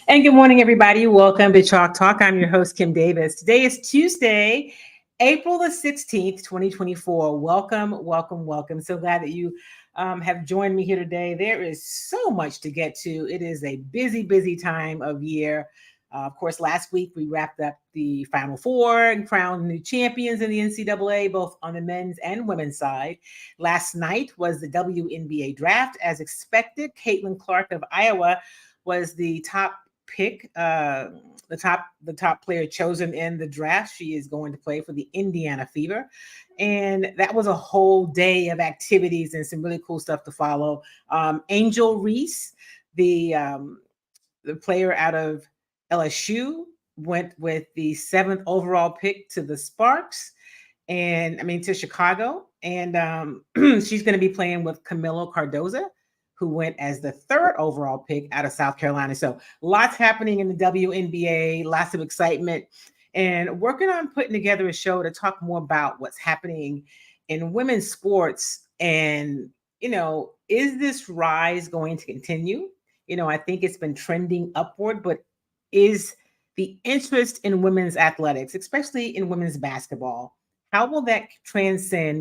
And good morning, everybody. Welcome to Chalk Talk. I'm your host, Kim Davis. Today is Tuesday, April the 16th, 2024. Welcome, welcome, welcome. So glad that you have joined me here today. There is so much to get to. It is a busy, busy time of year. Of course, last week we wrapped up the Final Four and crowned new champions in the NCAA, both on the men's and women's side. Last night was the WNBA draft. As expected, Caitlin Clark of Iowa was the top pick, the top player chosen in the draft. She is going to play for the Indiana Fever, and that was a whole day of activities and some really cool stuff to follow. Angel Reese, the player out of LSU, went with the 7th overall pick to the Sparks, to Chicago, and she's going to be playing with Camilo Cardoza, who went as the 3rd overall pick out of South Carolina. So lots happening in the WNBA, lots of excitement, and working on putting together a show to talk more about what's happening in women's sports. And, is this rise going to continue? I think it's been trending upward, but is the interest in women's athletics, especially in women's basketball, how will that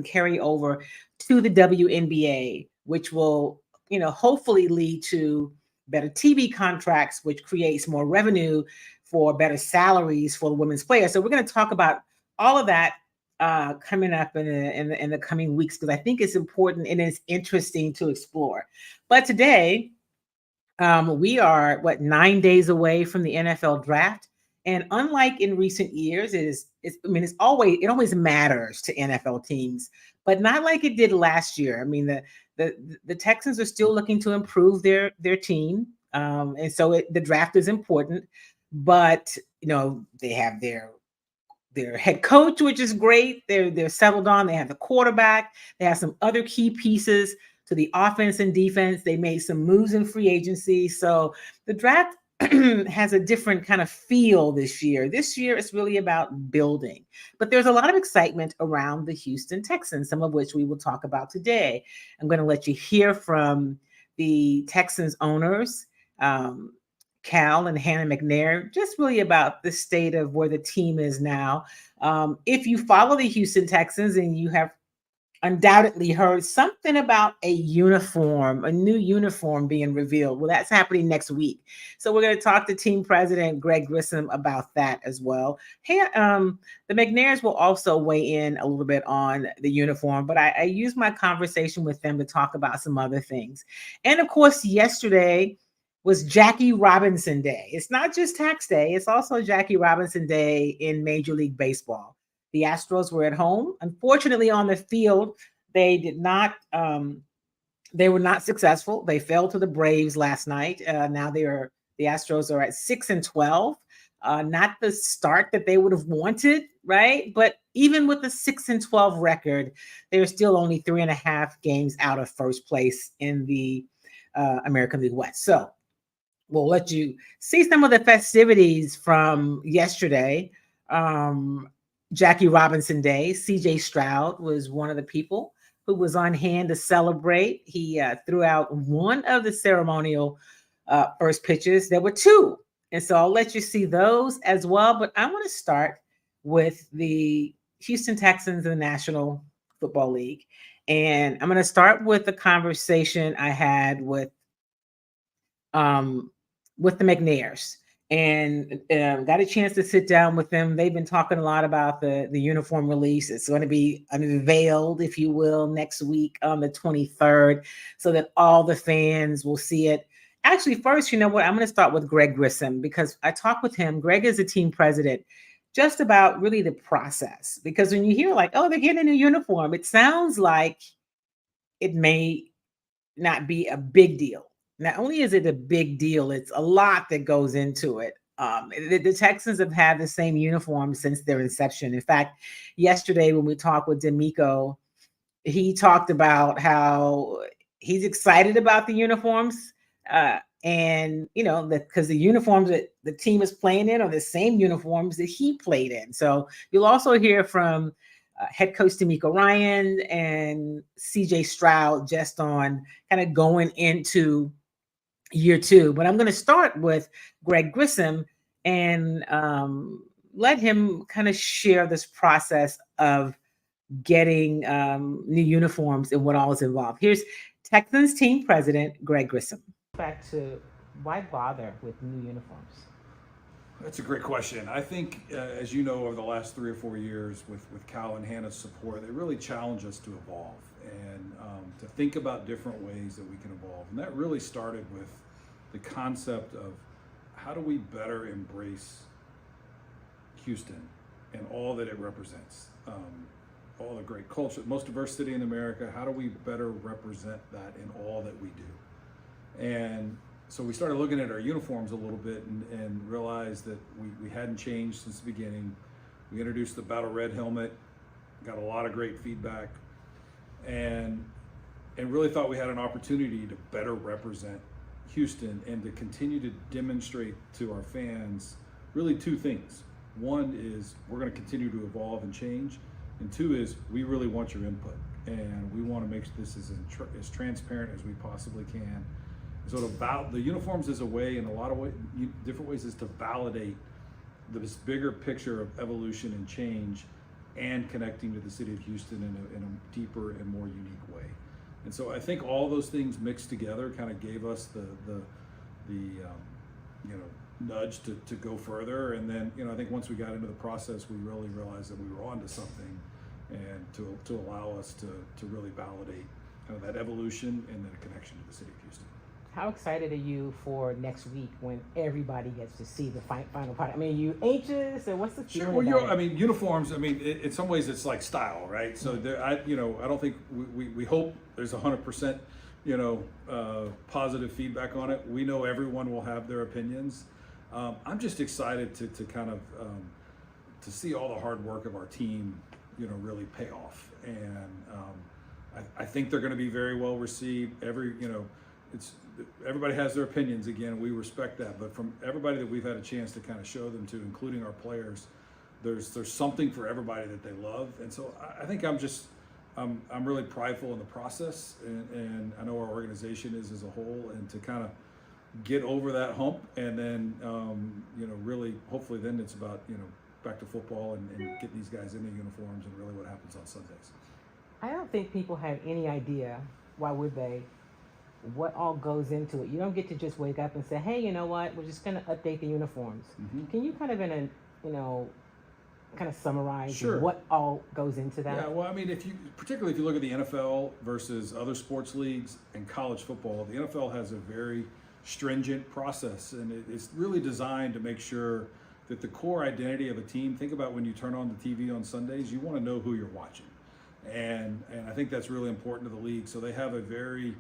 carry over to the WNBA, which will hopefully lead to better TV contracts, which creates more revenue for better salaries for the women's players. So we're going to talk about all of that coming up in the coming weeks, because I think it's important and it's interesting to explore. But today, we are 9 days away from the NFL draft. And unlike in recent years, it always matters to NFL teams, but not like it did last year. The Texans are still looking to improve their team, and so the draft is important. But they have their head coach, which is great. They're settled on. They have the quarterback. They have some other key pieces to the offense and defense. They made some moves in free agency, so the draft has a different kind of feel this year. This year, it's really about building. But there's a lot of excitement around the Houston Texans, some of which we will talk about today. I'm going to let you hear from the Texans owners, Cal and Hannah McNair, just really about the state of where the team is now. If you follow the Houston Texans, and you have undoubtedly heard something about a new uniform being revealed. Well, that's happening next week. So we're going to talk to team president Greg Grissom about that as well. Hey, the McNairs will also weigh in a little bit on the uniform, but I used my conversation with them to talk about some other things. And of course, yesterday was Jackie Robinson Day. It's not just tax day, it's also Jackie Robinson Day in Major League Baseball. The Astros were at home. Unfortunately, on the field, they did not. They were not successful. They fell to the Braves last night. Now the Astros are at 6-12. Not the start that they would have wanted, right? But even with the 6-12 record, they're still only 3.5 games out of first place in the American League West. So we'll let you see some of the festivities from yesterday. Jackie Robinson Day. CJ Stroud was one of the people who was on hand to celebrate. He threw out one of the ceremonial first pitches. There were 2. And so I'll let you see those as well. But I want to start with the Houston Texans in the National Football League. And I'm going to start with the conversation I had with the McNairs. And got a chance to sit down with them. They've been talking a lot about the uniform release. It's going to be unveiled, if you will, next week on the 23rd, so that all the fans will see it. Actually, first, you know what? I'm going to start with Greg Grissom, because I talked with him. Greg is the team president, just about really the process. Because when you hear they're getting a new uniform, it sounds like it may not be a big deal. Not only is it a big deal, it's a lot that goes into it. The Texans have had the same uniform since their inception. In fact, yesterday when we talked with DeMeco, he talked about how he's excited about the uniforms, and because the uniforms that the team is playing in are the same uniforms that he played in. So you'll also hear from Head Coach DeMeco Ryans and CJ Stroud just on kind of going into year two. But I'm going to start with Greg Grissom and let him kind of share this process of getting new uniforms and what all is involved. Here's Texans team president Greg Grissom. Back to why bother with new uniforms? That's a great question. I think, as you know, over the last 3 or 4 years with Cal and Hannah's support, they really challenge us to evolve and to think about different ways that we can evolve. And that really started with the concept of how do we better embrace Houston and all that it represents, all the great culture, most diverse city in America. How do we better represent that in all that we do? And so we started looking at our uniforms a little bit and realized that we hadn't changed since the beginning. We introduced the Battle Red helmet, got a lot of great feedback, and really thought we had an opportunity to better represent Houston and to continue to demonstrate to our fans really two things. One is we're going to continue to evolve and change, and two is we really want your input, and we want to make this as transparent as we possibly can. So the uniforms is a way, in a lot of different ways, is to validate this bigger picture of evolution and change and connecting to the city of Houston in a deeper and more unique way. And so I think all those things mixed together kind of gave us the nudge to go further. And then, I think once we got into the process, we really realized that we were onto something, and to allow us to really validate kind of that evolution and then a connection to the city of Houston. How excited are you for next week when everybody gets to see the final product? I mean, are you anxious, or what's the feeling? Sure. Well, uniforms. In some ways, it's like style, right? So I don't think we hope there's 100%, positive feedback on it. We know everyone will have their opinions. I'm just excited to kind of to see all the hard work of our team, really pay off, and I think they're going to be very well received. Everybody has their opinions. Again, we respect that, but from everybody that we've had a chance to kind of show them to, including our players, there's something for everybody that they love. And so I think I'm really prideful in the process, and I know our organization is as a whole, and to kind of get over that hump, and then really hopefully then it's about back to football and getting these guys in the uniforms and really what happens on Sundays. I don't think people have any idea, why would they, what all goes into it. You don't get to just wake up and say, hey, you know what, we're just going to update the uniforms. Mm-hmm. Can you kind of kind of summarize what all goes into that? Yeah, well, particularly if you look at the NFL versus other sports leagues and college football, the NFL has a very stringent process, and it's really designed to make sure that the core identity of a team, think about when you turn on the TV on Sundays, you want to know who you're watching. And I think that's really important to the league. So they have a very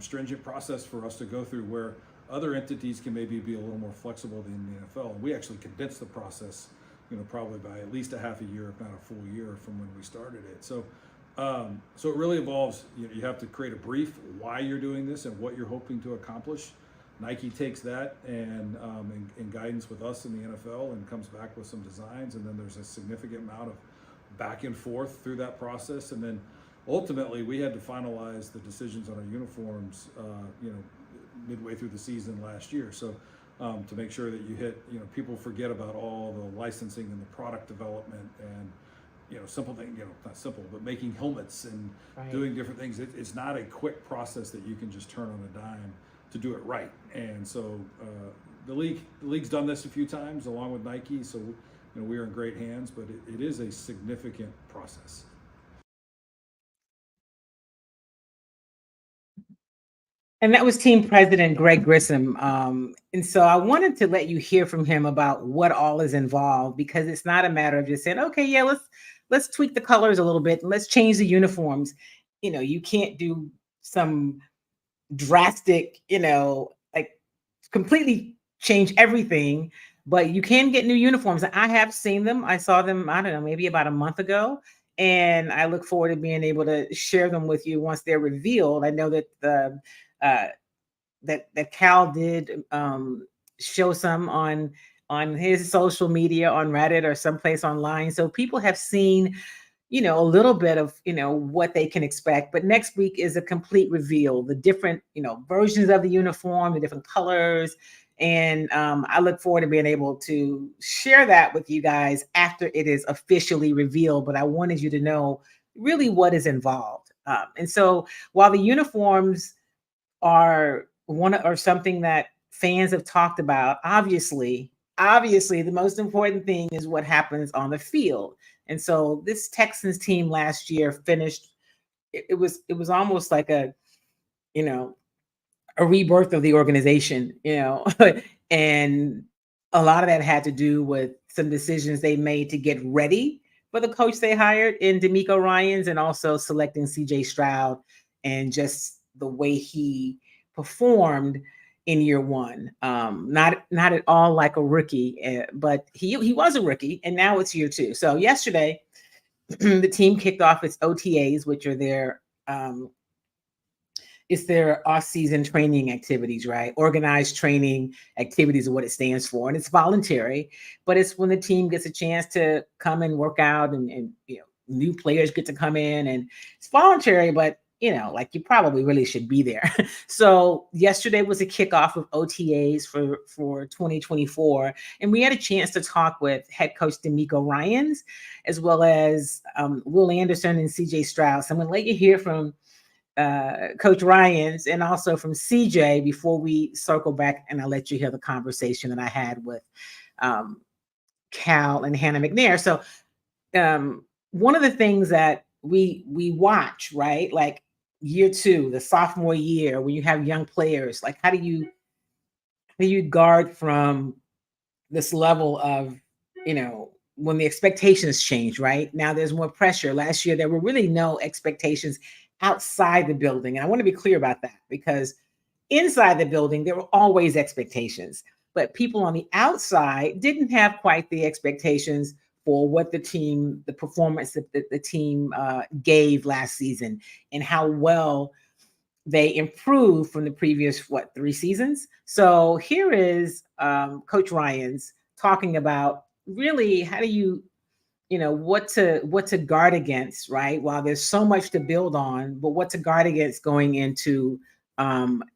stringent process for us to go through, where other entities can maybe be a little more flexible than the NFL. And we actually condensed the process, probably by at least a half a year, if not a full year, from when we started it. So it really involves, you have to create a brief why you're doing this and what you're hoping to accomplish. Nike takes that and in guidance with us in the NFL and comes back with some designs, and then there's a significant amount of back and forth through that process, and then ultimately we had to finalize the decisions on our uniforms midway through the season last year. So to make sure that you hit, people forget about all the licensing and the product development and simple thing, not simple, but making helmets and doing different things. It's not a quick process that you can just turn on a dime to do it right. And so the league's done this a few times along with Nike, so we are in great hands, but it is a significant process. And that was team president Greg Grissom. And so I wanted to let you hear from him about what all is involved, because it's not a matter of just saying, okay, yeah, let's tweak the colors a little bit, let's change the uniforms. You can't do some drastic, like completely change everything, but you can get new uniforms. I have seen them. I saw them, I don't know, maybe about a month ago. And I look forward to being able to share them with you once they're revealed. I know that that Cal did show some on his social media, on Reddit or someplace online. So people have seen, a little bit of, what they can expect. But next week is a complete reveal, the different, versions of the uniform, the different colors. And I look forward to being able to share that with you guys after it is officially revealed. But I wanted you to know really what is involved. And so while the uniforms are something that fans have talked about, obviously, the most important thing is what happens on the field. And so this Texans team last year finished, it was almost like a rebirth of the organization, and a lot of that had to do with some decisions they made to get ready for the coach they hired in DeMeco Ryans, and also selecting CJ Stroud and just the way he performed in year one. Not at all like a rookie, but he was a rookie, and now it's year two. So yesterday, the team kicked off its OTAs, which are their it's their off-season training activities, right? Organized training activities are what it stands for, and it's voluntary. But it's when the team gets a chance to come and work out, and new players get to come in, and it's voluntary, but like you probably really should be there. So yesterday was a kickoff of OTAs for 2024. And we had a chance to talk with head coach DeMeco Ryans, as well as Will Anderson and CJ Stroud. So I'm going to let you hear from Coach Ryans and also from CJ before we circle back, and I'll let you hear the conversation that I had with Cal and Hannah McNair. So one of the things that we watch, right? Like year two, the sophomore year, when you have young players, like how do you guard from this level of, when the expectations change, right? Now there's more pressure. Last year, there were really no expectations outside the building. And I want to be clear about that, because inside the building, there were always expectations, but people on the outside didn't have quite the expectations for what the performance that the team gave last season, and how well they improved from the previous, 3 seasons. So here is Coach Ryans talking about really how do you, what to guard against, right? While there's so much to build on, but what to guard against going into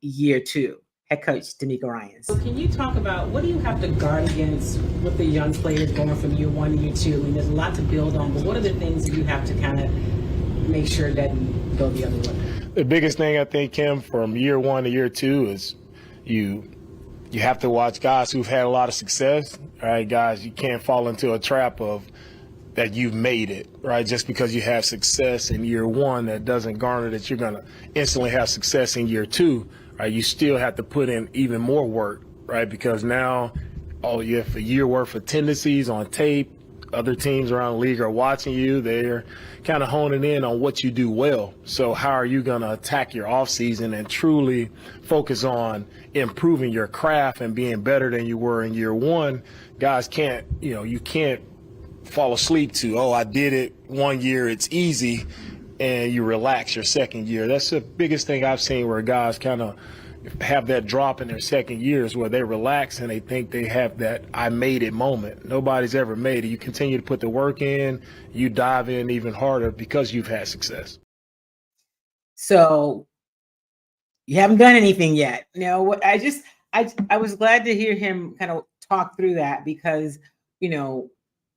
year two. Head coach DeMeco Ryans. So can you talk about what do you have to guard against with the young players going from year one to year two? I mean, there's a lot to build on, but what are the things that you have to kind of make sure that go the other way? The biggest thing I think, Kim, from year one to year two is you have to watch guys who've had a lot of success. All right, guys, you can't fall into a trap of that you've made it, right? Just because you have success in year one, that doesn't garner that you're going to instantly have success in year two, right? You still have to put in even more work, right? Because now you have a year worth of tendencies on tape. Other teams around the league are watching you. They're kind of honing in on what you do well. So how are you going to attack your offseason and truly focus on improving your craft and being better than you were in year one? Guys can't, you can't fall asleep to, I did it one year, it's easy, and you relax your second year. That's the biggest thing I've seen, where guys kind of have that drop in their second years where they relax and they think they have that I made it moment. Nobody's ever made it. You continue to put the work in, you dive in even harder because you've had success. So you haven't done anything yet. I was glad to hear him kind of talk through that, because,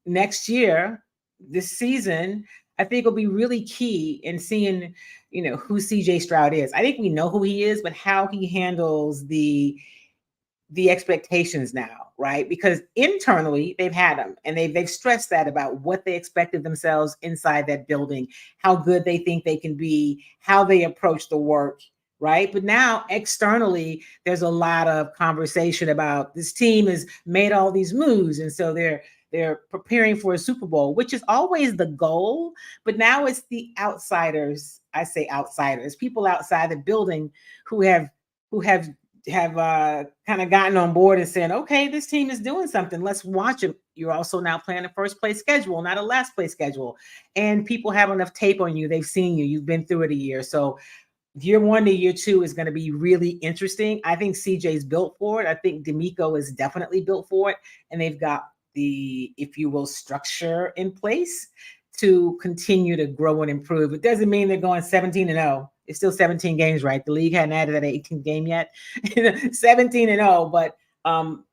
next year, this season, I think will be really key in seeing, who CJ Stroud is. I think we know who he is, but how he handles the expectations now, right? Because internally they've had him, and they've stressed that about what they expect of themselves inside that building, how good they think they can be, how they approach the work, right? But now externally, there's a lot of conversation about this team has made all these moves, and so they're preparing for a Super Bowl, which is always the goal. But now it's the outsiders. I say outsiders, people outside the building who have kind of gotten on board and saying, okay, this team is doing something. Let's watch them. You're also now playing a first place schedule, not a last place schedule. And people have enough tape on you. They've seen you. You've been through it a year. So year one to year two is going to be really interesting. I think CJ's built for it. I think DeMeco is definitely built for it. And they've got the, if you will, structure in place to continue to grow and improve. It doesn't mean they're going 17-0. It's still 17 games, right? The league hadn't added that 18th game yet. 17-0, but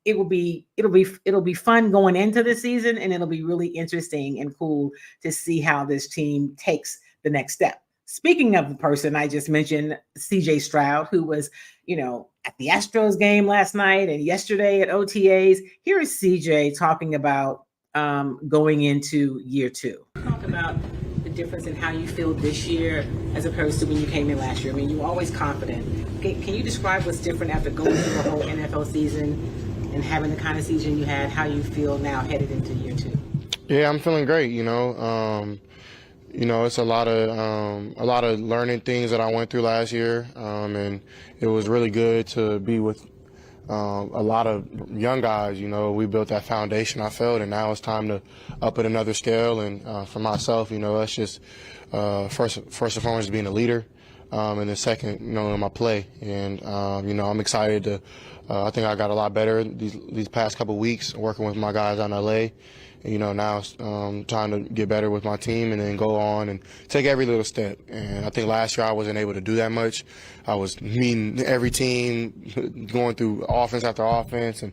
it'll be fun going into the season, and it'll be really interesting and cool to see how this team takes the next step. Speaking of the person I just mentioned, CJ Stroud, who was, at the Astros game last night and yesterday at OTAs. Here is CJ talking about going into year 2. Talk about the difference in how you feel this year as opposed to when you came in last year. I mean, you were always confident. Can you describe what's different after going through the whole NFL season and having the kind of season you had, how you feel now headed into year 2? Yeah, I'm feeling great, it's a lot of learning things that I went through last year, and it was really good to be with a lot of young guys. We built that foundation, I felt, and now it's time to up it another scale. And for myself, that's just first and foremost being a leader, and then second, in my play. And I'm excited to. I think I got a lot better these past couple of weeks working with my guys out in LA. Now it's time to get better with my team and then go on and take every little step. And I think last year I wasn't able to do that much. I was meeting every team, going through offense after offense, and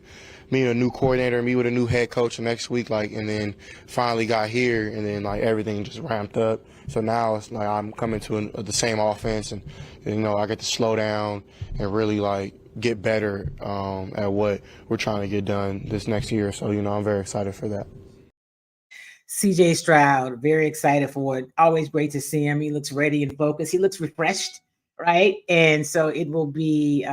meeting a new coordinator, meet with a new head coach the next week, and then finally got here, and then everything just ramped up. So now it's I'm coming to the same offense, and I get to slow down and really get better at what we're trying to get done this next year. So I'm very excited for that. CJ Stroud, very excited for it. Always great to see him. He looks ready and focused. He looks refreshed, right? And so it will be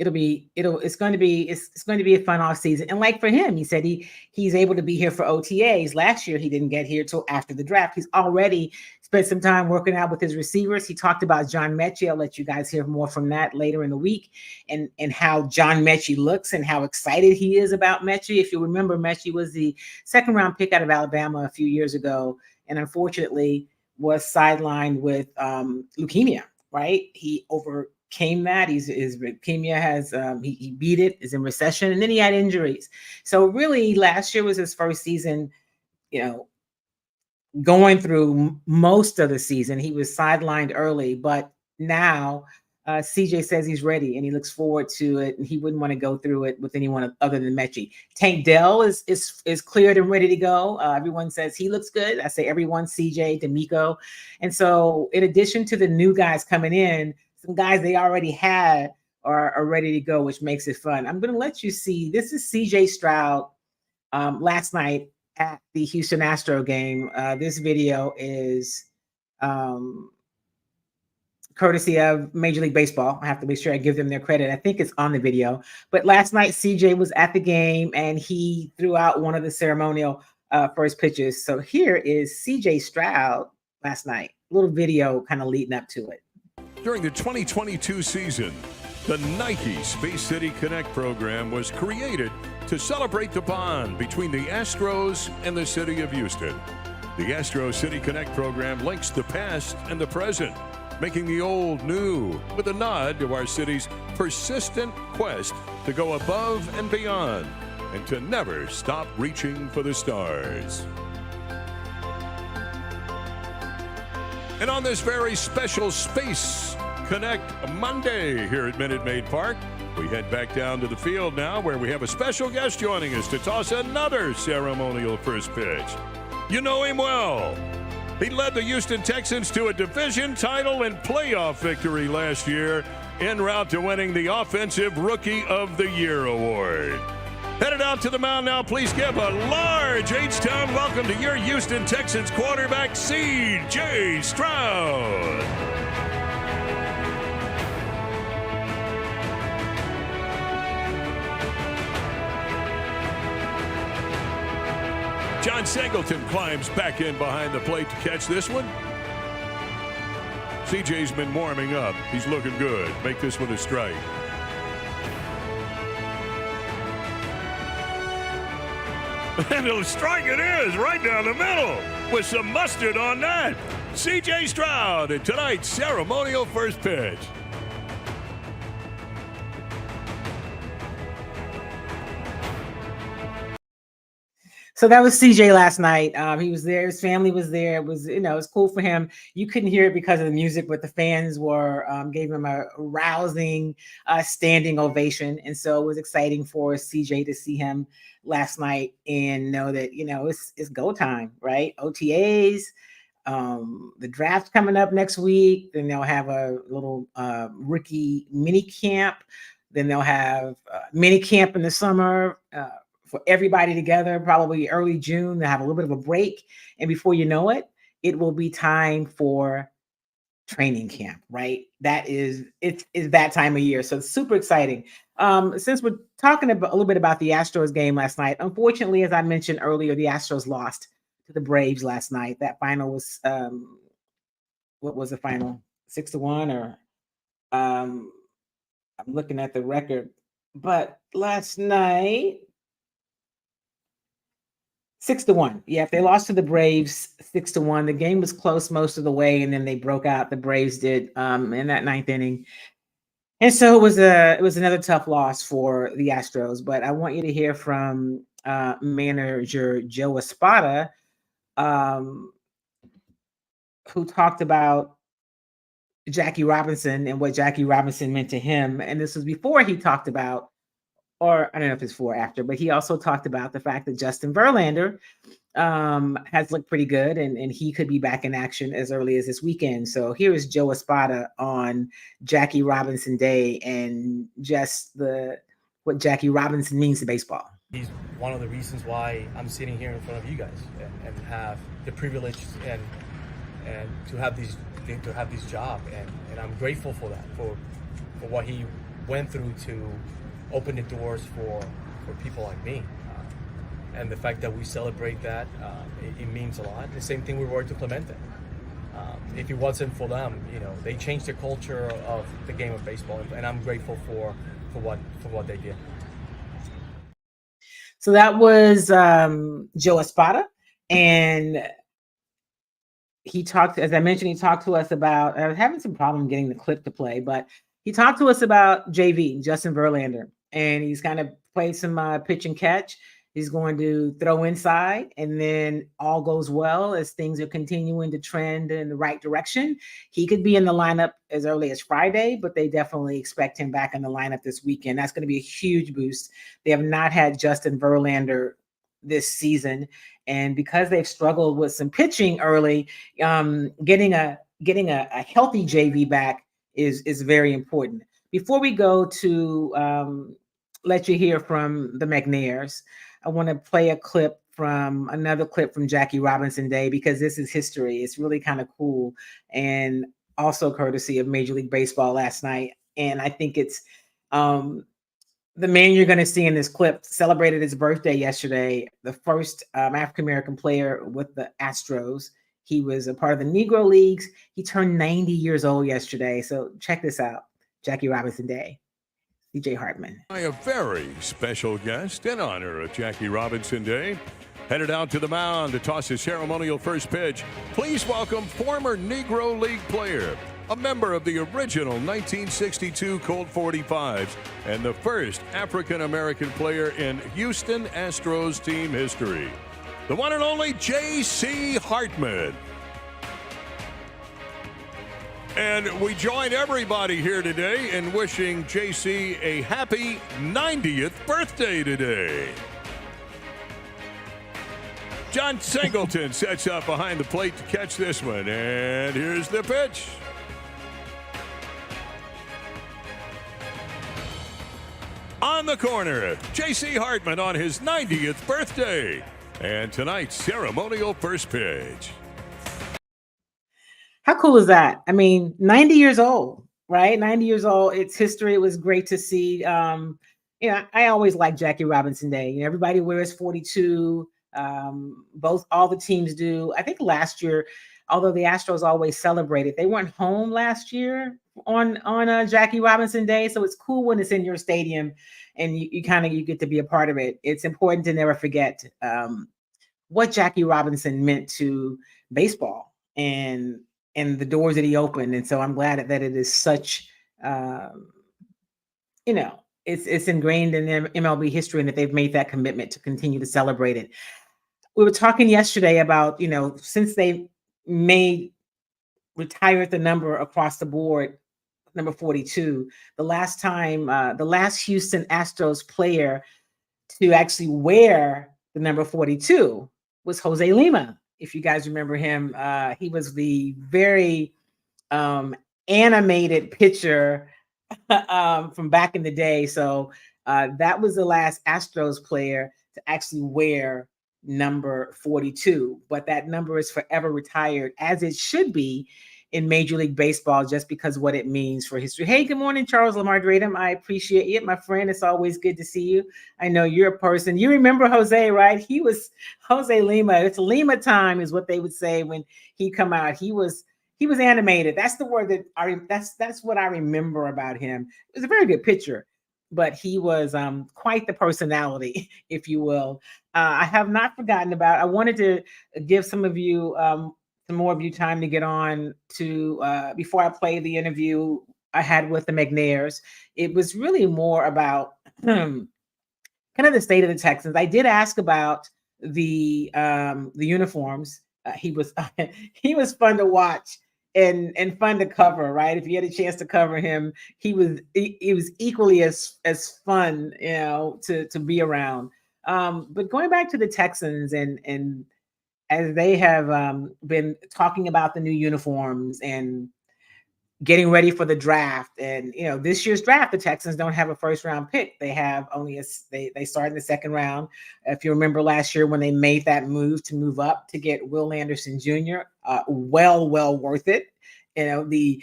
it's going to be a fun off season. And for him, he said he's able to be here for OTAs. Last year he didn't get here till after the draft. He's already spent some time working out with his receivers. He talked about John Mechie. I'll let you guys hear more from that later in the week, and how John Mechie looks and how excited he is about Mechie. If you remember, Mechie was the 2nd round pick out of Alabama a few years ago, and unfortunately was sidelined with leukemia, right? He overcame that. His leukemia has he beat it, is in recession, and then he had injuries. So really last year was his first season, going through most of the season. He was sidelined early, but now CJ says he's ready and he looks forward to it, and he wouldn't want to go through it with anyone other than Mechie. Tank Dell is cleared and ready to go. Everyone says he looks good. I say everyone, CJ, DeMeco. And so in addition to the new guys coming in, some guys they already had are ready to go, which makes it fun. I'm going to let you see. This is CJ Stroud last night at the Houston Astro game. This video is courtesy of Major League Baseball. I have to make sure I give them their credit. I think it's on the video. But last night, CJ was at the game, and he threw out one of the ceremonial first pitches. So here is CJ Stroud last night. A little video kind of leading up to it. During the 2022 season, the Nike Space City Connect program was created to celebrate the bond between the Astros and the city of Houston. The Astro City Connect program links the past and the present, making the old new, with a nod to our city's persistent quest to go above and beyond and to never stop reaching for the stars. And on this very special Space Connect Monday here at Minute Maid Park, we head back down to the field now, where we have a special guest joining us to toss another ceremonial first pitch. You know him well. He led the Houston Texans to a division title and playoff victory last year, en route to winning the Offensive Rookie of the Year award. Headed out to the mound now, please give a large H-Town welcome to your Houston Texans quarterback, CJ Stroud. John Singleton climbs back in behind the plate to catch this one. CJ's been warming up. He's looking good. Make this one a strike. And a strike it is, right down the middle, with some mustard on that. CJ Stroud in tonight's ceremonial first pitch. So that was CJ last night. He was there. His family was there. It was, it was cool for him. You couldn't hear it because of the music, but the fans were gave him a rousing standing ovation. And so it was exciting for CJ to see him last night and know that, it's go time, right? OTAs, the draft coming up next week. Then they'll have a little rookie mini camp. Then they'll have mini camp in the summer. For everybody together, probably early June. They'll have a little bit of a break. And before you know it, it will be time for training camp, right? It's that time of year. So it's super exciting. Since we're talking a little bit about the Astros game last night, unfortunately, as I mentioned earlier, the Astros lost to the Braves last night. That final was, what was the final? 6-1 or I'm looking at the record. But last night, 6-1. Yeah, if they lost to the Braves 6-1, the game was close most of the way, and then they broke out. The Braves did in that ninth inning, and so it was another tough loss for the Astros. But I want you to hear from manager Joe Espada, who talked about Jackie Robinson and what Jackie Robinson meant to him. And this was before he talked about, or I don't know if it's before or after, but he also talked about the fact that Justin Verlander has looked pretty good and he could be back in action as early as this weekend. So here is Joe Espada on Jackie Robinson Day and just what Jackie Robinson means to baseball. He's one of the reasons why I'm sitting here in front of you guys and have the privilege and to have this job, and I'm grateful for that, for what he went through to open the doors for people like me, and the fact that we celebrate that, it means a lot. The same thing with Roberto Clemente. If it wasn't for them, they changed the culture of the game of baseball, and I'm grateful for what they did. So that was Joe Espada, and he talked, as I mentioned, he talked to us about, I was having some problem getting the clip to play, but he talked to us about JV, Justin Verlander, and he's kind of played some pitch and catch. He's going to throw inside, and then all goes well as things are continuing to trend in the right direction. He could be in the lineup as early as Friday, but they definitely expect him back in the lineup this weekend. That's going to be a huge boost. They have not had Justin Verlander this season, and because they've struggled with some pitching early, getting a healthy JV back is very important. Before we go to let you hear from the McNairs, I want to play another clip from Jackie Robinson Day, because this is history. It's really kind of cool, and also courtesy of Major League Baseball last night. And I think it's the man you're going to see in this clip celebrated his birthday yesterday, the first African-American player with the Astros. He was a part of the Negro Leagues. He turned 90 years old yesterday. So check this out, Jackie Robinson Day. CJ Hartman. A very special guest in honor of Jackie Robinson Day. Headed out to the mound to toss his ceremonial first pitch. Please welcome former Negro League player, a member of the original 1962 Colt 45s, and the first African-American player in Houston Astros team history, the one and only J.C. Hartman. And we join everybody here today in wishing JC a happy 90th birthday today. John Singleton sets up behind the plate to catch this one, and here's the pitch. On the corner, J.C. Hartman on his 90th birthday, and tonight's ceremonial first pitch. How cool is that? I mean, 90 years old, right? 90 years old. It's history. It was great to see. I always like Jackie Robinson Day. Everybody wears 42. All the teams do. I think last year, although the Astros always celebrated, they weren't home last year on Jackie Robinson Day. So it's cool when it's in your stadium and you get to be a part of it. It's important to never forget what Jackie Robinson meant to baseball and the doors that he opened. And so I'm glad that it is such, it's ingrained in MLB history and that they've made that commitment to continue to celebrate it. we were talking yesterday about, since they retired the number across the board, number 42, the last Houston Astros player to actually wear the number 42 was Jose Lima. If you guys remember him, he was the very animated pitcher from back in the day. So that was the last Astros player to actually wear number 42. But that number is forever retired, as it should be in Major League Baseball, just because of what it means for history. Hey, good morning, Charles Lamar Dratum. I appreciate you, my friend. It's always good to see you. I know you're a person. You remember Jose, right? He was Jose Lima. It's Lima time, is what they would say when he come out. He was animated. That's the word that's what I remember about him. He was a very good pitcher, but he was quite the personality, if you will. I have not forgotten about. I wanted to give some of you. Some more of you time to get on to before I play the interview I had with the McNairs. It was really more about kind of the state of the Texans. I did ask about the uniforms. He was fun to watch and fun to cover, right? If you had a chance to cover him, he was equally as fun, to be around. But going back to the Texans and as they have been talking about the new uniforms and getting ready for the draft. And, this year's draft, the Texans don't have a first round pick. They have only they start in the second round. If you remember last year when they made that move to move up to get Will Anderson Jr., well worth it. The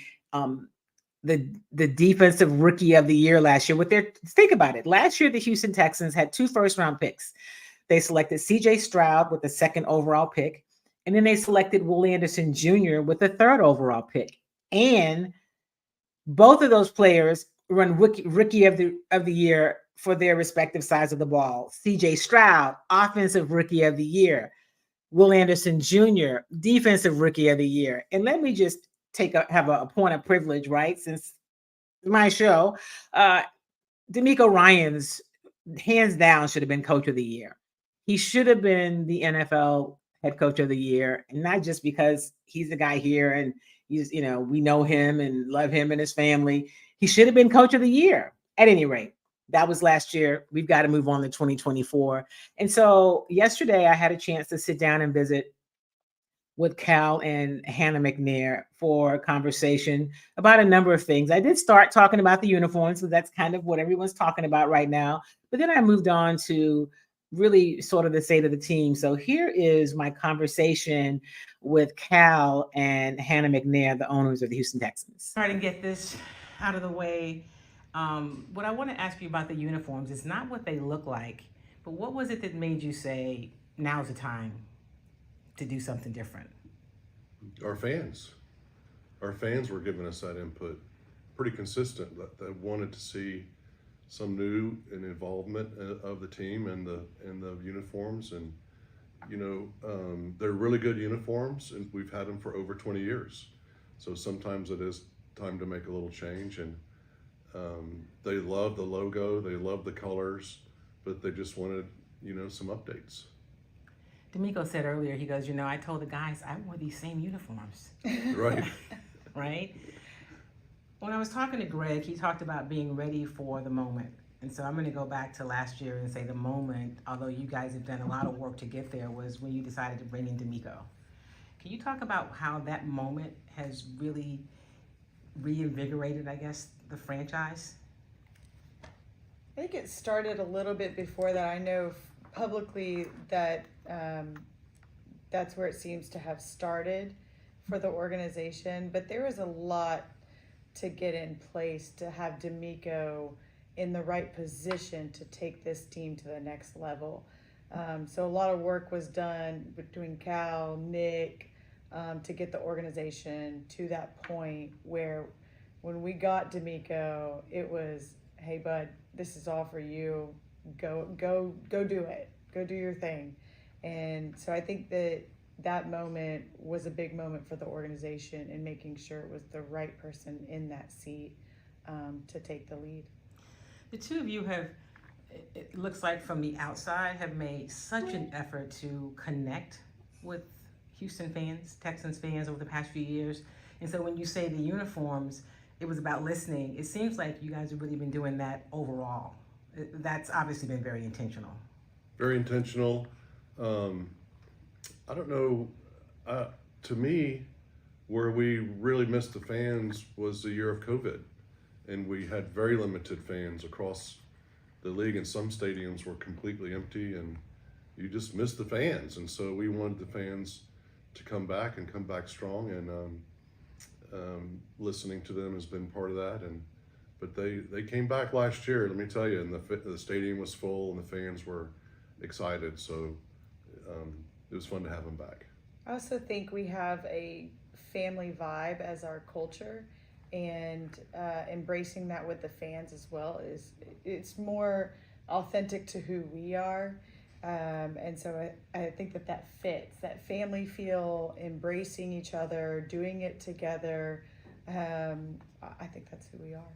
defensive rookie of the year last year. Think about it. Last year, the Houston Texans had 2 first round picks. They selected CJ Stroud with the 2nd overall pick, and then they selected Will Anderson Jr. with the 3rd overall pick. And both of those players run rookie of the year for their respective sides of the ball. CJ Stroud, offensive rookie of the year. Will Anderson Jr., defensive rookie of the year. And let me just have a point of privilege, right? Since my show, DeMeco Ryans, hands down, should have been coach of the year. He should have been the NFL head coach of the year, and not just because he's the guy here and he's, we know him and love him and his family. He should have been coach of the year. At any rate, that was last year. We've got to move on to 2024. And so yesterday I had a chance to sit down and visit with Cal and Hannah McNair for a conversation about a number of things. I did start talking about the uniforms, so that's kind of what everyone's talking about right now. But then I moved on to really sort of the state of the team. So here is my conversation with Cal and Hannah McNair, the owners of the Houston Texans. Try to get this out of the way. What I want to ask you about the uniforms is not what they look like, but what was it that made you say, now's the time to do something different? Our fans were giving us that input pretty consistent, that wanted to see some new and involvement of the team and the uniforms. And they're really good uniforms, and we've had them for over 20 years, so sometimes it is time to make a little change. And they love the logo, they love the colors, but they just wanted some updates. DeMeco said earlier, he goes, I told the guys I wore these same uniforms. Right. Right? When I was talking to Greg, he talked about being ready for the moment. And so I'm going to go back to last year and say the moment, although you guys have done a lot of work to get there, was when you decided to bring in DeMeco. Can you talk about how that moment has really reinvigorated, I guess, the franchise? I think it started a little bit before that. I know publicly that that's where it seems to have started for the organization, but there was a lot to get in place to have DeMeco in the right position to take this team to the next level. So a lot of work was done between Cal, Nick, to get the organization to that point where when we got DeMeco, it was, hey bud, this is all for you. Go do it. Go do your thing. And so I think that moment was a big moment for the organization in making sure it was the right person in that seat to take the lead. The two of you have, it looks like from the outside, have made such an effort to connect with Houston fans, Texans fans over the past few years. And so when you say the uniforms, it was about listening. It seems like you guys have really been doing that overall. That's obviously been very intentional. Very intentional. I don't know, to me, where we really missed the fans was the year of COVID. And we had very limited fans across the league, and some stadiums were completely empty, and you just missed the fans. And so we wanted the fans to come back and come back strong, and listening to them has been part of that. But they came back last year, let me tell you, and the stadium was full and the fans were excited. So it was fun to have them back. I also think we have a family vibe as our culture, and embracing that with the fans as well it's more authentic to who we are. And so I think that fits, that family feel, embracing each other, doing it together. I think that's who we are.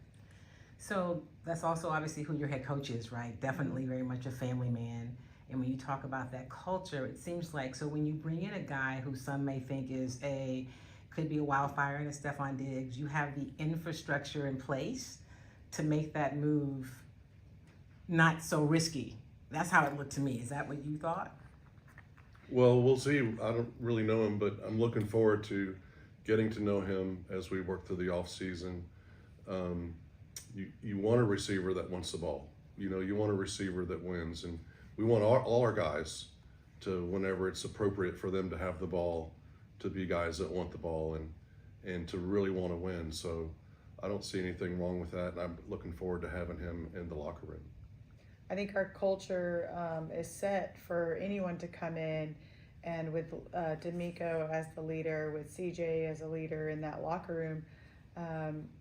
So that's also obviously who your head coach is, right? Definitely very much a family man. And when you talk about that culture, it seems like, so when you bring in a guy who some may think could be a wildfire in a Stephon Diggs, you have the infrastructure in place to make that move not so risky. That's how it looked to me. Is that what you thought? Well, we'll see. I don't really know him, but I'm looking forward to getting to know him as we work through the offseason. You want a receiver that wants the ball. You want a receiver that wins. And we want all our guys to, whenever it's appropriate for them to have the ball, to be guys that want the ball and to really want to win. So I don't see anything wrong with that, and I'm looking forward to having him in the locker room. I think our culture is set for anyone to come in, and with DeMeco as the leader, with CJ as a leader in that locker room,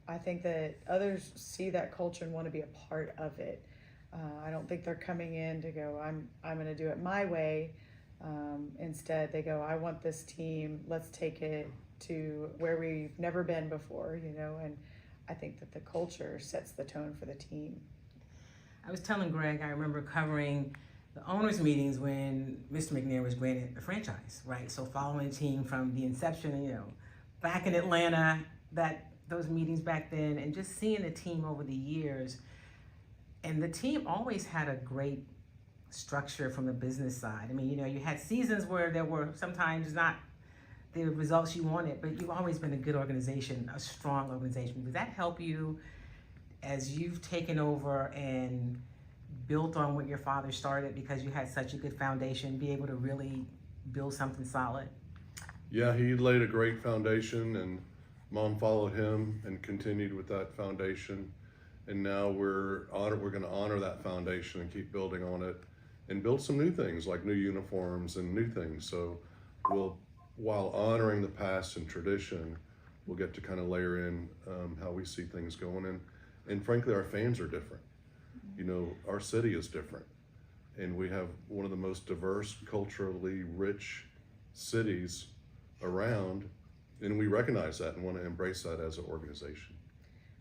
I think that others see that culture and want to be a part of it. I don't think they're coming in to go, I'm going to do it my way. Instead, they go, I want this team. Let's take it to where we've never been before, and I think that the culture sets the tone for the team. I was telling Greg, I remember covering the owners' meetings when Mr. McNair was granted a franchise, right? So following the team from the inception, back in Atlanta, those meetings back then, and just seeing the team over the years. And the team always had a great structure from the business side. I mean, you had seasons where there were sometimes not the results you wanted, but you've always been a good organization, a strong organization. Does that help you as you've taken over and built on what your father started, because you had such a good foundation, be able to really build something solid? Yeah, he laid a great foundation, and Mom followed him and continued with that foundation. And now we're going to honor that foundation and keep building on it and build some new things like new uniforms and new things. So while honoring the past and tradition, we'll get to kind of layer in how we see things going. And frankly, our fans are different. Our city is different. And we have one of the most diverse, culturally rich cities around. And we recognize that and want to embrace that as an organization.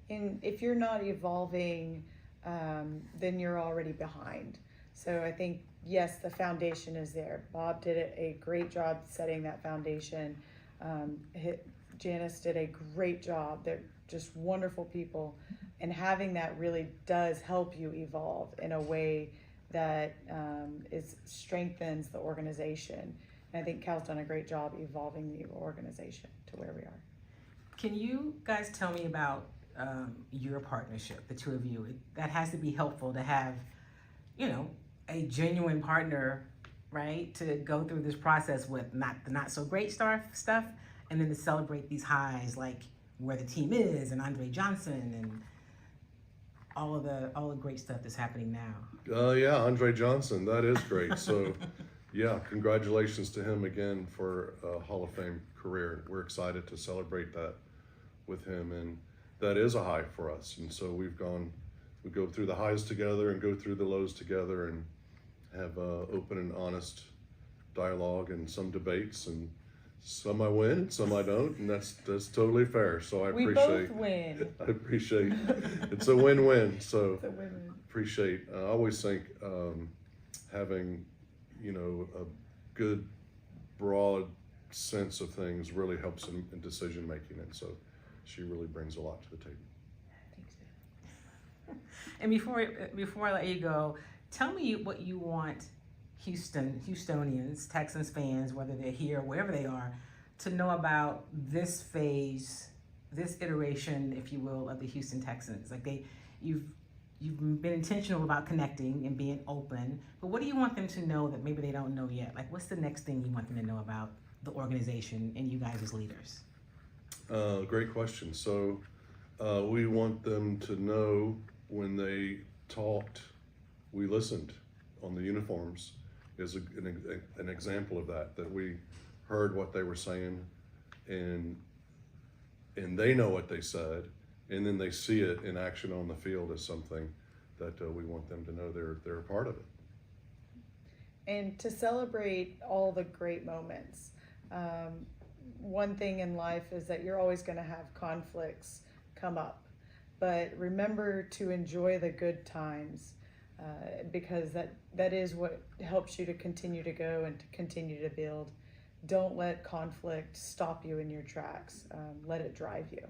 And if you're not evolving, then you're already behind. So I think, yes, the foundation is there. Bob did a great job setting that foundation. Janice did a great job. They're just wonderful people. And having that really does help you evolve in a way that strengthens the organization. And I think Cal's done a great job evolving the organization to where we are. Can you guys tell me about your partnership, the two of you? That has to be helpful to have, a genuine partner, right? To go through this process with not so great stuff, and then to celebrate these highs, like where the team is, and Andre Johnson, and all the great stuff that's happening now. Yeah, Andre Johnson, that is great. So, yeah, congratulations to him again for a Hall of Fame career. We're excited to celebrate that with him, and that is a high for us. And so we go through the highs together and go through the lows together, and have open and honest dialogue and some debates, and some I win, some I don't, and that's totally fair. So I We appreciate. both win. I appreciate. It's a win-win. So It's a win-win. appreciate. I always think having, a good, broad sense of things really helps in decision making, and so she really brings a lot to the table. And before I let you go, tell me what you want Houstonians, Texans fans, whether they're here or wherever they are, to know about this phase, this iteration, if you will, of the Houston Texans. Like you've been intentional about connecting and being open, but what do you want them to know that maybe they don't know yet? Like, what's the next thing you want them to know about the organization and you guys as leaders? Great question. So we want them to know when they talked, we listened on the uniforms is an example of that we heard what they were saying and they know what they said, and then they see it in action on the field as something that we want them to know they're a part of it. And to celebrate all the great moments. One thing in life is that you're always going to have conflicts come up, but remember to enjoy the good times, because that is what helps you to continue to go and to continue to build. Don't let conflict stop you in your tracks. Let it drive you.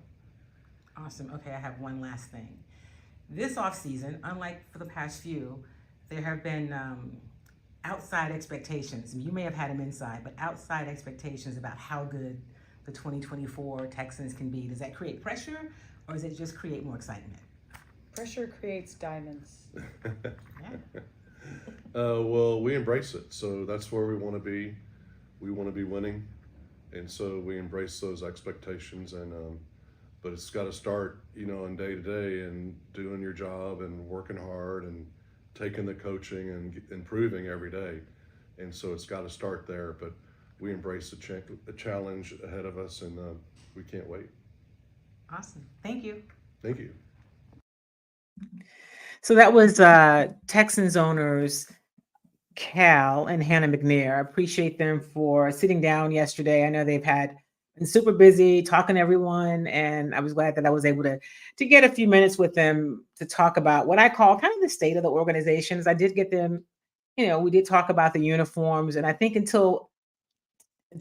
Awesome. Okay, I have one last thing. This offseason, unlike for the past few, there have been outside expectations. You may have had them inside, but outside expectations about how good the 2024 Texans can be. Does that create pressure, or does it just create more excitement? Pressure creates diamonds. Yeah. Well, we embrace it. So that's where we want to be. We want to be winning, and so we embrace those expectations. And but it's got to start, in day to day and doing your job and working hard and taking the coaching and improving every day. And so it's got to start there. But we embrace the challenge ahead of us, and we can't wait. Awesome. Thank you. Thank you. So that was Texans owners Cal and Hannah McNair. I appreciate them for sitting down yesterday. I know they've been super busy talking to everyone, and I was glad that I was able to get a few minutes with them to talk about what I call kind of the state of the organizations. I did get them, we did talk about the uniforms, and I think until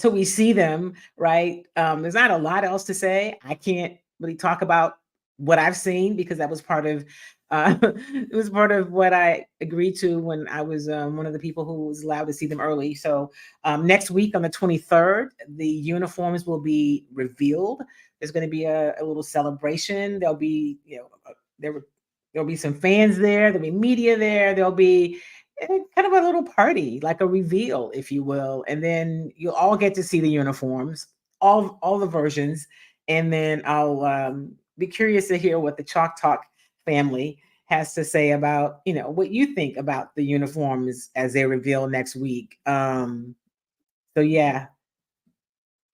we see them, right, there's not a lot else to say. I can't really talk about what I've seen because that was part of it was part of what I agreed to when I was one of the people who was allowed to see them early. So next week on the 23rd, the uniforms will be revealed. There's going to be a little celebration. There'll be, there'll be some fans there. There'll be media there. There'll be kind of a little party, like a reveal, if you will. And then you'll all get to see the uniforms, all the versions. And then I'll be curious to hear what the Chalk Talk family has to say about, what you think about the uniforms as they reveal next week. So yeah.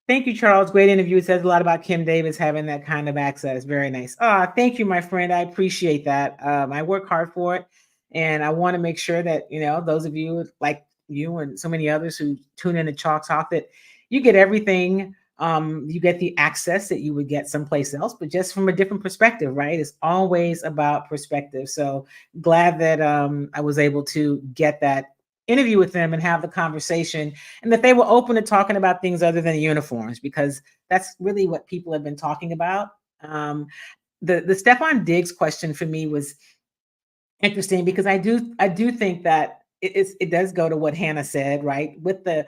Thank you, Charles. Great interview. It says a lot about Kim Davis having that kind of access. Very nice. Thank you, my friend. I appreciate that. I work hard for it. And I want to make sure that, those of you like you and so many others who tune in to Chalk Talk, that you get everything. You get the access that you would get someplace else, but just from a different perspective, right? It's always about perspective. So glad that I was able to get that interview with them and have the conversation, and that they were open to talking about things other than uniforms, because that's really what people have been talking about. The Stephon Diggs question for me was interesting because I do think that it does go to what Hannah said, right? With the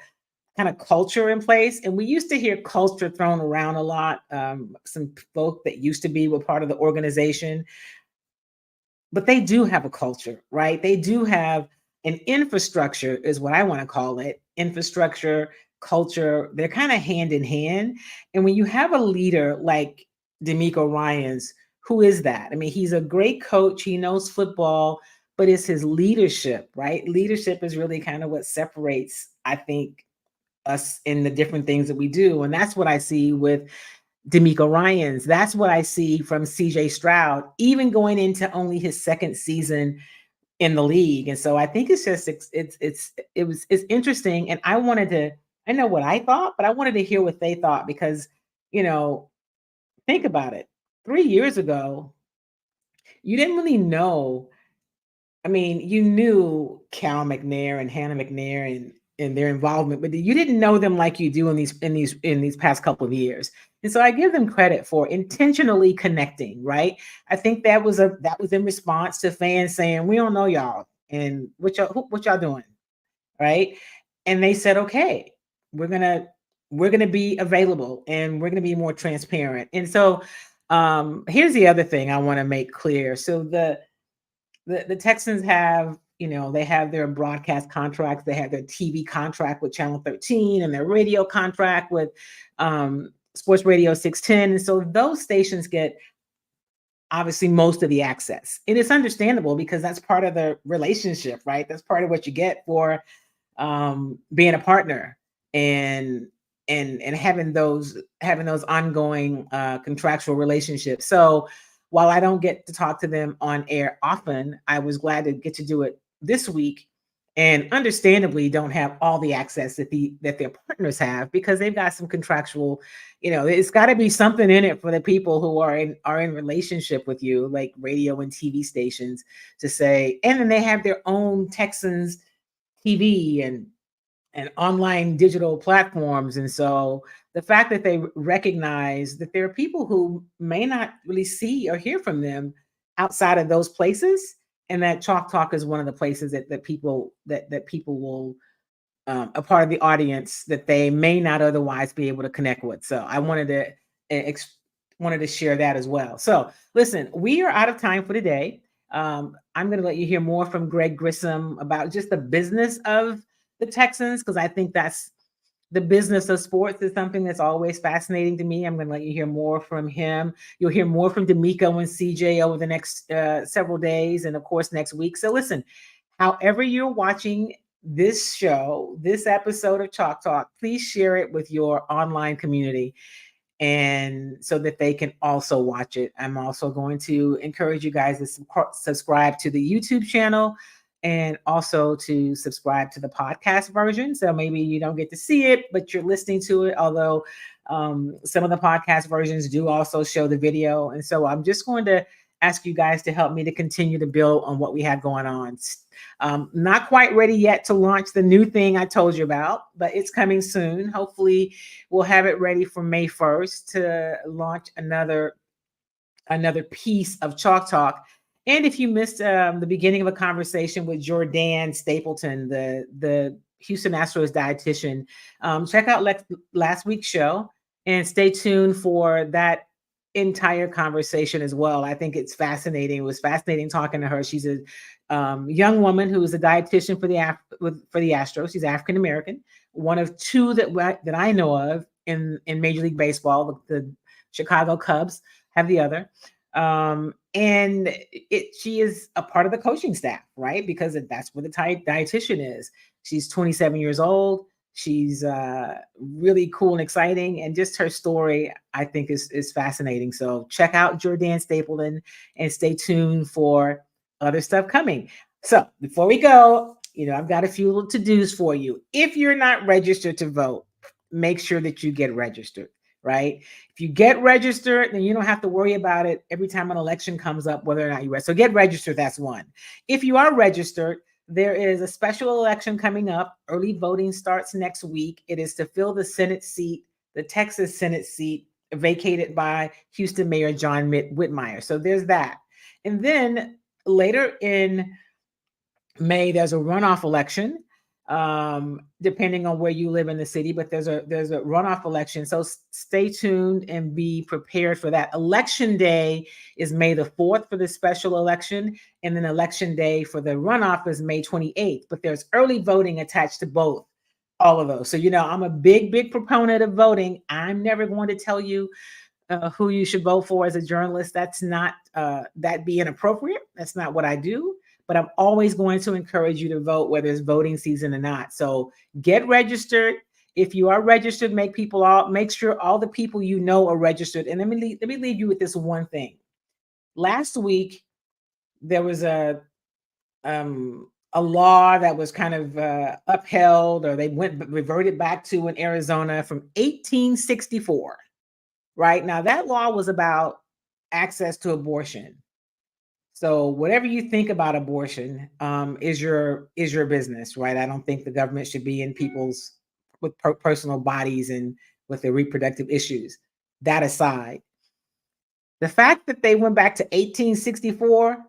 kind of culture in place. And we used to hear culture thrown around a lot. Some folk that used to were part of the organization, but they do have a culture, right? They do have an infrastructure, is what I want to call it. Infrastructure, culture, they're kind of hand in hand. And when you have a leader like DeMeco Ryans, who is that? I mean, he's a great coach. He knows football, but it's his leadership, right? Leadership is really kind of what separates, I think, us in the different things that we do. And that's what I see with DeMeco Ryans. That's what I see from CJ Stroud, even going into only his second season in the league. And so I think it's just, it's interesting. And I wanted to I know what I thought, but I wanted to hear what they thought because, you know, think about it. 3 years ago, you didn't really know. I mean, you knew Cal McNair and Hannah McNair and their involvement, but you didn't know them like you do in these past couple of years. And so I give them credit for intentionally connecting, right? I think that was in response to fans saying, "We don't know y'all, and what y'all doing?" Right? And they said, "Okay, we're gonna we're gonna be available and we're gonna be more transparent." And so here's the other thing I want to make clear. So the Texans have, they have their broadcast contracts, they have their TV contract with Channel 13 and their radio contract with Sports Radio 610. And so those stations get obviously most of the access. And it's understandable because that's part of the relationship, right? That's part of what you get for being a partner and having those ongoing contractual relationships. So while I don't get to talk to them on air often, I was glad to get to do it this week, and understandably don't have all the access that their partners have because they've got some contractual, it's got to be something in it for the people who are in relationship with you, like radio and TV stations, to say, and then they have their own Texans TV and online digital platforms. And so the fact that they recognize that there are people who may not really see or hear from them outside of those places, and that Chalk Talk is one of the places that people will a part of the audience that they may not otherwise be able to connect with. So I wanted to share that as well. So listen, we are out of time for today. I'm going to let you hear more from Greg Grissom about just the business of the Texans, because I think that's the business of sports is something that's always fascinating to me. I'm going to let you hear more from him. You'll hear more from DeMeco and CJ over the next several days, and of course next week. So listen, however you're watching this show, this episode of Chalk Talk, please share it with your online community, and so that they can also watch it. I'm also going to encourage you guys to subscribe to the YouTube channel and also to subscribe to the podcast version. So maybe you don't get to see it, but you're listening to it, although some of the podcast versions do also show the video. And so I'm just going to ask you guys to help me to continue to build on what we have going on. Not quite ready yet to launch the new thing I told you about, but it's coming soon. Hopefully we'll have it ready for May 1st to launch another piece of Chalk Talk. And if you missed the beginning of a conversation with Jordan Stapleton, the Houston Astros dietitian, check out last week's show and stay tuned for that entire conversation as well. I think it's fascinating. It was fascinating talking to her. She's a young woman who is a dietitian for the Astros. She's African American, one of two that I know of in Major League Baseball. The Chicago Cubs have the other. And she is a part of the coaching staff, right? Because that's what the dietitian is. She's 27 years old. She's really cool and exciting. And just her story, I think, is fascinating. So check out Jordan Stapleton and stay tuned for other stuff coming. So before we go, I've got a few little to-dos for you. If you're not registered to vote, make sure that you get registered. Right? If you get registered, then you don't have to worry about it every time an election comes up, whether or not you register. So get registered, that's one. If you are registered, there is a special election coming up. Early voting starts next week. It is to fill the Senate seat, the Texas Senate seat, vacated by Houston Mayor John Whitmire. So there's that. And then later in May, there's a runoff election. Depending on where you live in the city, but there's a runoff election. So stay tuned and be prepared for that. Election day is May the 4th for the special election, and then election day for the runoff is May 28th. But there's early voting attached to all of those. So, I'm a big proponent of voting. I'm never going to tell you who you should vote for as a journalist. That's not, that'd be inappropriate. That's not what I do. But I'm always going to encourage you to vote, whether it's voting season or not. So get registered. If you are registered, make sure all the people are registered. And let me leave you with this one thing. Last week, there was a a law that was kind of upheld, or they reverted back to in Arizona from 1864. Right now, that law was about access to abortion. So whatever you think about abortion is your business, right? I don't think the government should be in people's with personal bodies and with their reproductive issues. That aside, the fact that they went back to 1864,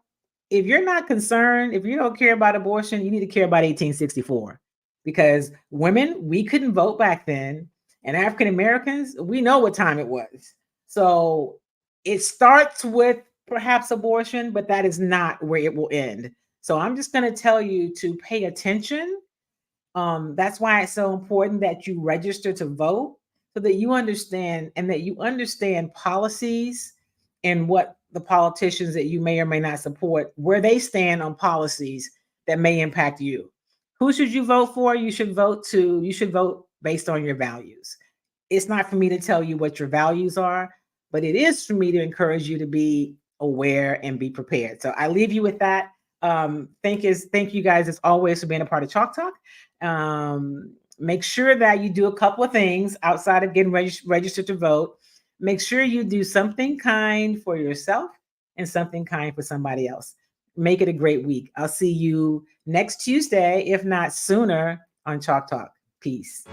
if you're not concerned, if you don't care about abortion, you need to care about 1864, because women, we couldn't vote back then, and African Americans, we know what time it was. So it starts with perhaps abortion, but that is not where it will end. So I'm just going to tell you to pay attention. That's why it's so important that you register to vote, so that you understand, and that you understand policies and what the politicians that you may or may not support, where they stand on policies that may impact you. Who should you vote for? You should vote based on your values. It's not for me to tell you what your values are, but it is for me to encourage you to be aware and be prepared. So I leave you with that. Thank you guys as always for being a part of Chalk Talk. Make sure that you do a couple of things outside of getting registered to vote. Make sure you do something kind for yourself and something kind for somebody else. Make it a great week. I'll see you next Tuesday, if not sooner, on Chalk Talk. Peace.